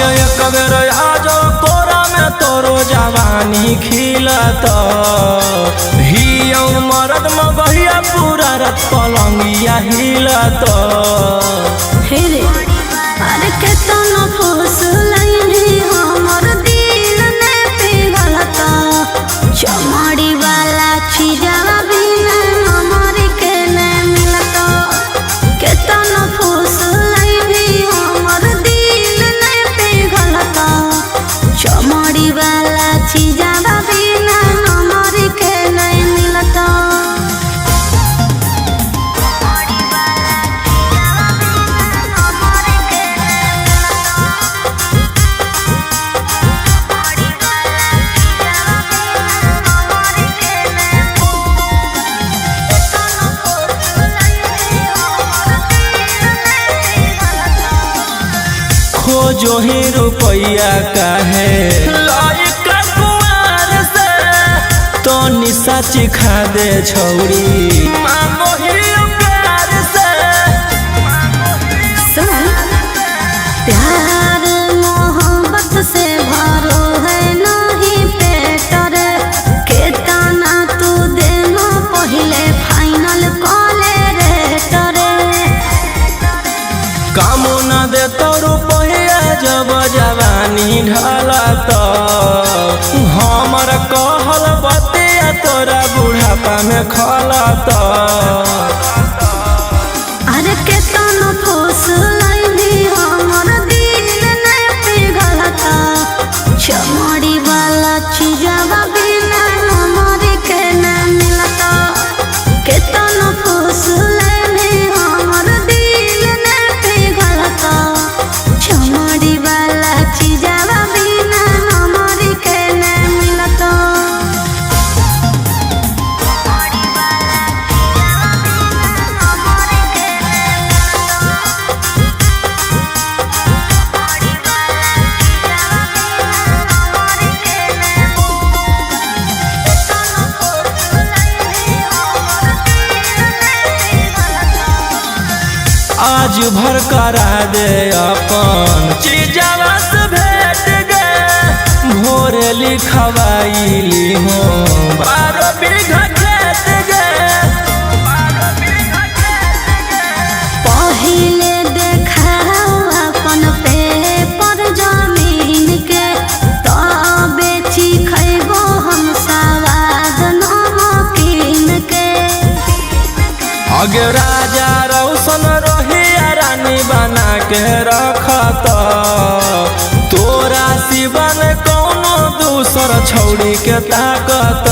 आगे एक बेर आजो कोरा में तोरो जवानी खिलत हियो मरद मगहिया पूरा रात पलंगिया हिलत हे रे अरे केतना फुसलैनी हमर दिल ने पिघलत चमड़ी वाला चीजवा बिना हमर के ने मिलत केतना फुसलैनी हमर दिल ने पिघलत चमड़ी वाला चीजवा बिना हमर के ने मिलत। खोजो ही रुपया काहे लायक कुआर से तो निशा चिखा दे छौरी मांगो ही प्यार से सुन प्यार मोहब्बत से भरो है नहीं पेट रे केतना तू देनो पहले फाइनल कॉले रेट रे कामो न दे तो रुपया जब जवानी ढलत हमर कहल बतिया तोरा बुढ़ापा में खलत अरे केतना फुसलैनी हमर दिल ने पिघलत चमड़ी वाला चीजवा बिना हमर के न मिलत केतना फुसलैनी हमर दिल ने पिघलत चमड़ी वाला चीजवा बिना हमर के न मिलत। आज भर करा दे अपन चीजवा से भेट गे भोर लिखवाइली हो 12 बीघा खेत गे पहिले देखाओ अपन पेपर जमीन के तबे खैबो हम सवाद नमकीन के आगे राजा रौशन रोहिया रानी बना के रखत तोरा सिवन कौनो दूसर छौड़ी के ताकत।